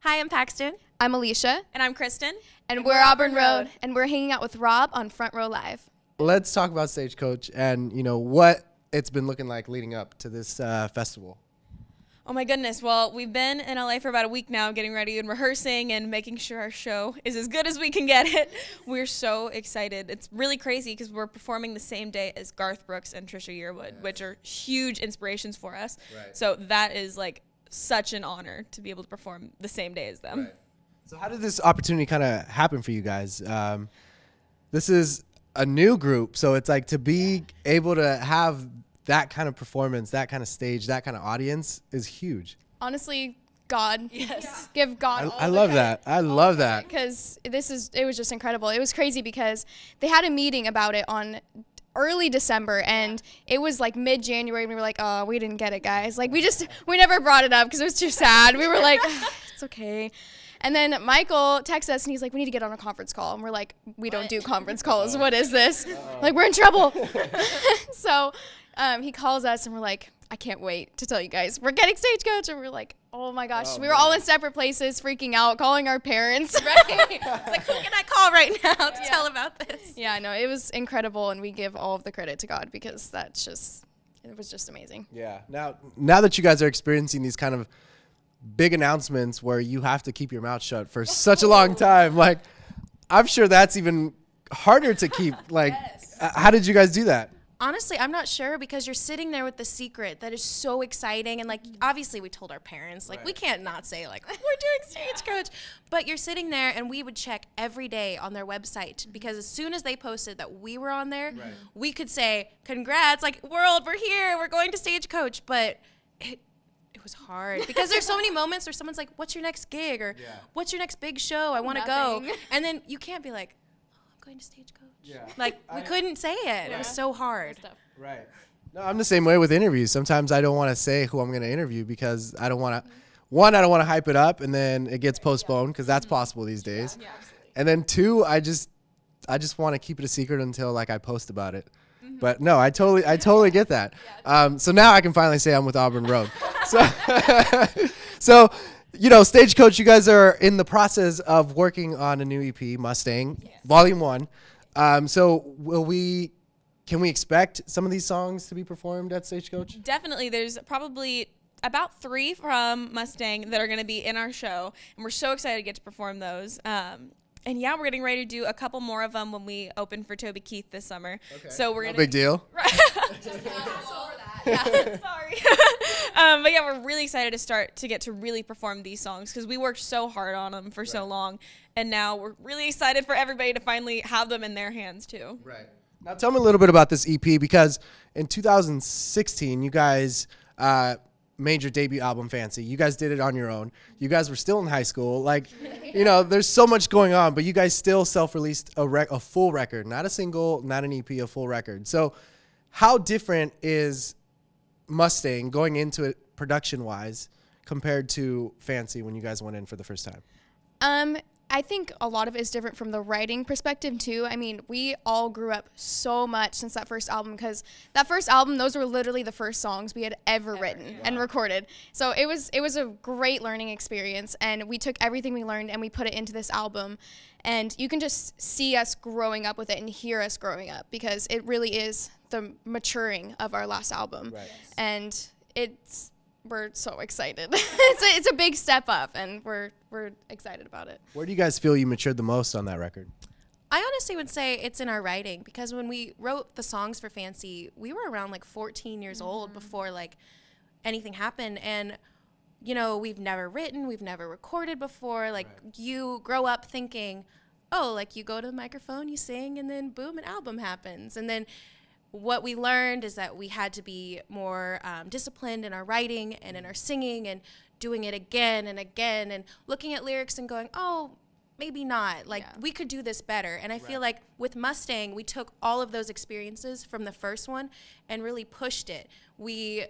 Hi, I'm Paxton. I'm Alicia. And I'm Kristen. And we're Auburn Road. And we're hanging out with Rob on Front Row Live. Let's talk about Stagecoach and, what it's been looking like leading up to this festival. Oh my goodness. Well, we've been in LA for about a week now, getting ready and rehearsing and making sure our show is as good as we can get it. We're so excited. It's really crazy because we're performing the same day as Garth Brooks and Trisha Yearwood, which are huge inspirations for us. Right. So that is like such an honor to be able to perform the same day as them. Right. So how did this opportunity kind of happen for you guys? This is a new group, so it's like to be able to have that kind of performance, that kind of stage, that kind of audience is huge. Honestly, God. Yes. Yeah. Give God all I love that. I love that. Because it was just incredible. It was crazy because they had a meeting about it on early December, and it was like mid-January, and we were like, oh, we didn't get it, guys. Like, we never brought it up because it was too sad. We were like, it's okay. And then Michael texted us, and he's like, we need to get on a conference call. And we're like, we don't do conference calls. What is this? Like, we're in trouble. So he calls us, and we're like, I can't wait to tell you guys. We're getting Stagecoach. And we're like, oh, my gosh. We were all in separate places, freaking out, calling our parents. Right? It's like, who can I call right now to tell about this? Yeah, no, it was incredible, and we give all of the credit to God because it was just amazing. Yeah. Now that you guys are experiencing these kind of big announcements where you have to keep your mouth shut for such a long time, like, I'm sure that's even harder to keep. Like, how did you guys do that? Honestly, I'm not sure because you're sitting there with the secret that is so exciting. And, like, obviously we told our parents, like, we can't not say, like, we're doing Stagecoach. But you're sitting there, and we would check every day on their website because as soon as they posted that we were on there, we could say, congrats, like, world, we're here, we're going to Stagecoach. But it was hard because there's so many moments where someone's like, what's your next gig? Or what's your next big show? I want to go. And then you can't be like, oh, I'm going to Stagecoach. Yeah. Like, we couldn't say it. Yeah. It was so hard. Right. No, I'm the same way with interviews. Sometimes I don't want to say who I'm going to interview because I don't want to, one, I don't want to hype it up and then it gets postponed because that's possible these days. Yeah, and then two, I just want to keep it a secret until like I post about it. But no, I totally get that. So now I can finally say I'm with Auburn Road. So, Stagecoach, you guys are in the process of working on a new EP, Mustang, Volume 1. So can we expect some of these songs to be performed at Stagecoach? Definitely. There's probably about 3 from Mustang that are going to be in our show, and we're so excited to get to perform those. And yeah, we're getting ready to do a couple more of them when we open for Toby Keith this summer. Okay. So we're gonna big deal. Right. Yeah, sorry. But yeah, we're really excited to get to really perform these songs because we worked so hard on them for so long, and now we're really excited for everybody to finally have them in their hands too. Right. Now tell me a little bit about this EP because in 2016 you guys made your debut album, Fancy. You guys did it on your own. You guys were still in high school. Like, there's so much going on, but you guys still self-released a full record, not a single, not an EP, a full record. So how different is Mustang going into it production-wise compared to Fancy when you guys went in for the first time? I think a lot of it is different from the writing perspective too. I mean, we all grew up so much since that first album because that first album, those were literally the first songs we had ever written and recorded. So it was a great learning experience, and we took everything we learned and we put it into this album. And you can just see us growing up with it and hear us growing up because it really is the maturing of our last album. Right. And we're so excited. it's a big step up, and we're excited about it. Where do you guys feel you matured the most on that record? I honestly would say it's in our writing because when we wrote the songs for Fancy, we were around like 14 years old before like anything happened, and we've never written, we've never recorded before. Like you grow up thinking, oh, like you go to the microphone, you sing, and then boom, an album happens, and then what we learned is that we had to be more disciplined in our writing and in our singing and doing it again and again and looking at lyrics and going, oh, maybe not. Like, we could do this better. And I feel like with Mustang, we took all of those experiences from the first one and really pushed it. We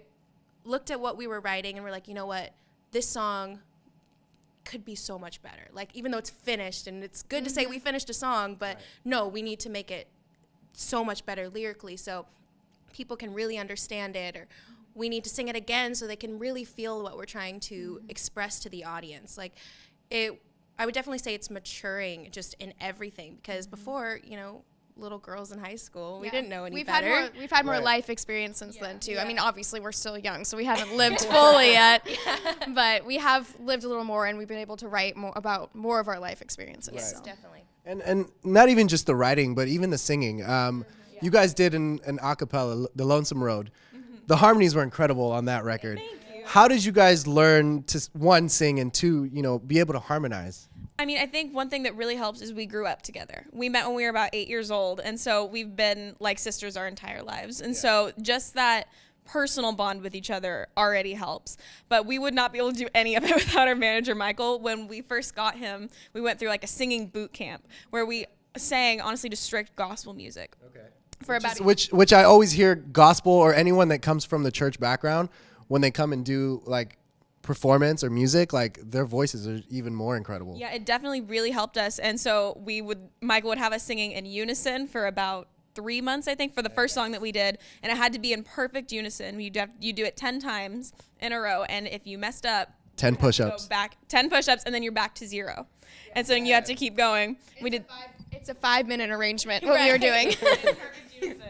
looked at what we were writing and we're like, you know what? This song could be so much better. Like, even though it's finished, and it's good to say we finished a song, but no, we need to make it so much better lyrically so people can really understand it, or we need to sing it again so they can really feel what we're trying to express to the audience. Like, I would definitely say it's maturing just in everything, because before, you know, little girls in high school, we didn't know any better. We've had more Right. life experience since then too. I mean, obviously we're still young, so we haven't lived fully yet, but we have lived a little more, and we've been able to write more about more of our life experiences. Yes, So. definitely. And not even just the writing, but even the singing. You guys did an a cappella, The Lonesome Road. The harmonies were incredible on that record. Thank you. How did you guys learn to, one, sing, and two, you know, be able to harmonize? I mean, I think one thing that really helps is we grew up together. We met when we were about 8 years old, and so we've been like sisters our entire lives. And so just that personal bond with each other already helps. But we would not be able to do any of it without our manager, Michael. When we first got him, we went through like a singing boot camp where we sang, honestly, just strict gospel music. Okay. For about Which I always hear gospel, or anyone that comes from the church background, when they come and do like performance or music, like their voices are even more incredible. Yeah, it definitely really helped us. And so Michael would have us singing in unison for about 3 months, I think, for the first song that we did. And it had to be in perfect unison. You do it 10 times in a row. And if you messed up, 10 go push-ups. back 10 push-ups, and then you're back to 0. And so you have to keep going. It's a 5-minute arrangement, what we were doing.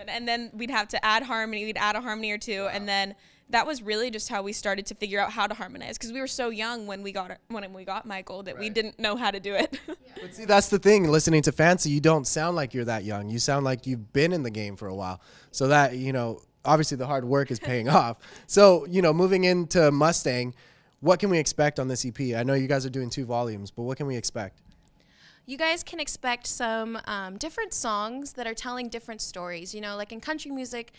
And then we'd have to add harmony. We'd add a harmony or two. And then that was really just how we started to figure out how to harmonize, because we were so young when we got Michael that we didn't know how to do it. But see, that's the thing. Listening to Fancy, you don't sound like you're that young. You sound like you've been in the game for a while. So that, you know, obviously the hard work is paying off. So, you know, moving into Mustang, what can we expect on this EP? I know you guys are doing 2 volumes, but what can we expect? You guys can expect some different songs that are telling different stories. You know, like in country music,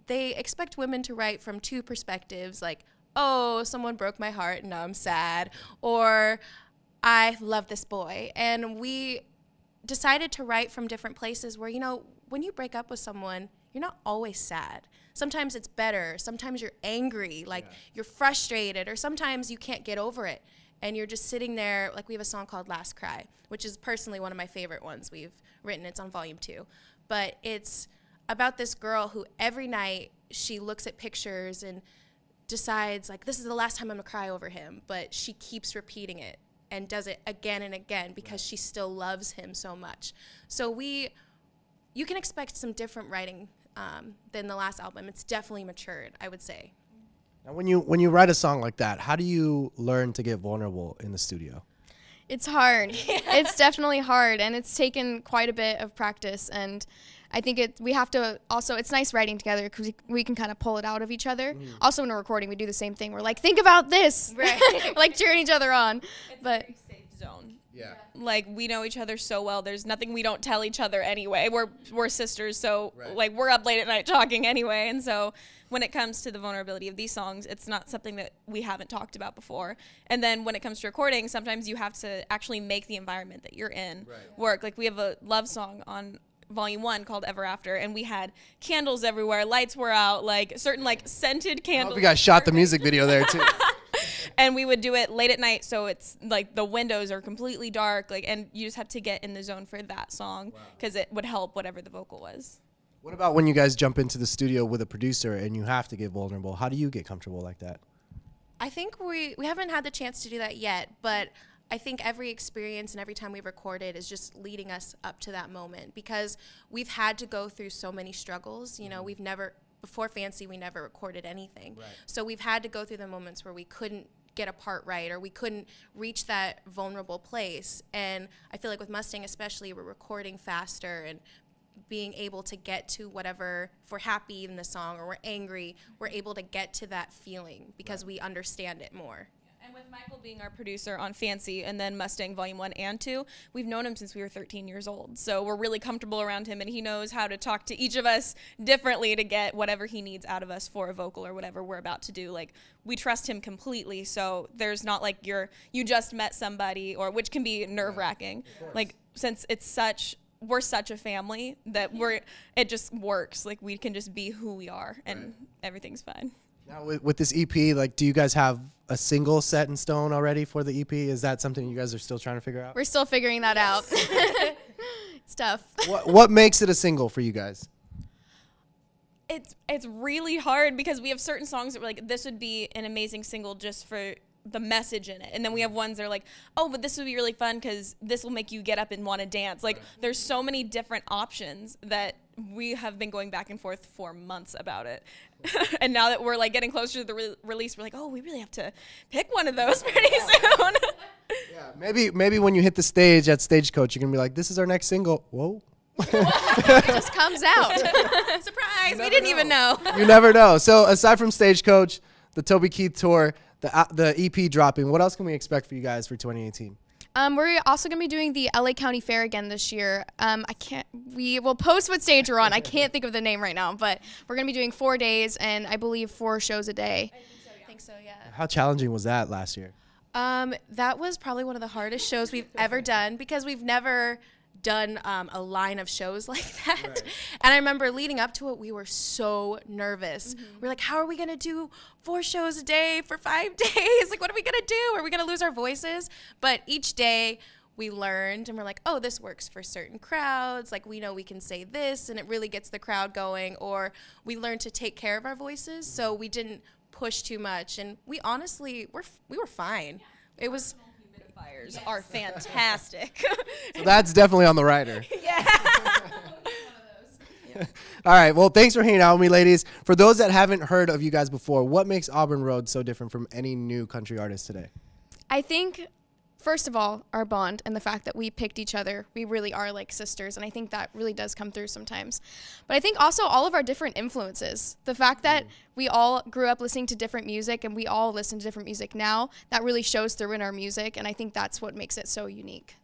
they expect women to write from 2 perspectives, like, oh, someone broke my heart and now I'm sad, or I love this boy. And we decided to write from different places where, you know, when you break up with someone, you're not always sad. Sometimes it's better. Sometimes you're angry, like you're frustrated, or sometimes you can't get over it. And you're just sitting there, like we have a song called Last Cry, which is personally one of my favorite ones we've written. It's on volume 2. But it's about this girl who every night she looks at pictures and decides, like, this is the last time I'm gonna cry over him. But she keeps repeating it and does it again and again because she still loves him so much. So you can expect some different writing than the last album. It's definitely matured, I would say. Now, when you write a song like that, how do you learn to get vulnerable in the studio? It's hard. It's definitely hard, and it's taken quite a bit of practice. And I think we have to also, it's nice writing together because we can kind of pull it out of each other. Also, when we're recording, we do the same thing. We're like, think about this. Right. Like cheering each other on. But a very safe zone. Yeah. Like, we know each other so well. There's nothing we don't tell each other anyway. We're sisters, so like we're up late at night talking anyway. And so when it comes to the vulnerability of these songs, it's not something that we haven't talked about before. And then when it comes to recording, sometimes you have to actually make the environment that you're in work. Like, we have a love song on volume 1 called Ever After, and we had candles everywhere, lights were out, like certain like scented I candles. hope you guys shot the music video there too. And we would do it late at night, so it's like the windows are completely dark, like, and you just have to get in the zone for that song because it would help whatever the vocal was. What about when you guys jump into the studio with a producer and you have to get vulnerable? How do you get comfortable like that? I think we haven't had the chance to do that yet, but I think every experience and every time we've recorded is just leading us up to that moment, because we've had to go through so many struggles. You know, before Fancy, we never recorded anything. Right. So we've had to go through the moments where we couldn't get a part right, or we couldn't reach that vulnerable place. And I feel like with Mustang especially, we're recording faster and being able to get to whatever, if we're happy in the song or we're angry, we're able to get to that feeling because we understand it more. And with Michael being our producer on Fancy and then Mustang Volume 1 and 2, we've known him since we were 13 years old. So we're really comfortable around him, and he knows how to talk to each of us differently to get whatever he needs out of us for a vocal or whatever we're about to do. Like, we trust him completely, so there's not like you just met somebody, or which can be nerve-wracking. Like, since we're such a family that it just works. Like, we can just be who we are, and everything's fine. Now with this EP, like, do you guys have a single set in stone already for the EP? Is that something you guys are still trying to figure out? we're still figuring that out. It's tough. What makes it a single for you guys? It's really hard because we have certain songs that we're like, this would be an amazing single just for the message in it. And then we have ones that are like, oh, but this would be really fun because this will make you get up and want to dance. Like, there's so many different options that we have been going back and forth for months about it. And now that we're like getting closer to the release, we're like, oh, we really have to pick one of those pretty soon. Yeah, maybe when you hit the stage at Stagecoach, you're gonna be like, this is our next single. Whoa. It just comes out. Surprise! We didn't even know. You never know. So aside from Stagecoach, the Toby Keith tour, the EP dropping, what else can we expect for you guys for 2018? We're also going to be doing the LA County Fair again this year. We will post what stage we're on. I can't think of the name right now, but we're going to be doing 4 days and I believe 4 shows a day. I think so, yeah. How challenging was that last year? That was probably one of the hardest shows we've ever done because we've never done a line of shows like that. Right. And I remember leading up to it, we were so nervous. We're like, how are we going to do 4 shows a day for 5 days? Like, what are we going to do? Are we going to lose our voices? But each day we learned and we're like, oh, this works for certain crowds. Like, we know we can say this and it really gets the crowd going. Or we learned to take care of our voices so we didn't push too much. And we honestly, we were fine. It was... Humidifiers are fantastic. So that's definitely on the rider. Yeah. All right. Well, thanks for hanging out with me, ladies. For those that haven't heard of you guys before, what makes Auburn Road so different from any new country artist today? I think, first of all, our bond and the fact that we picked each other. We really are like sisters, and I think that really does come through sometimes. But I think also all of our different influences. The fact that we all grew up listening to different music and we all listen to different music now, that really shows through in our music, and I think that's what makes it so unique.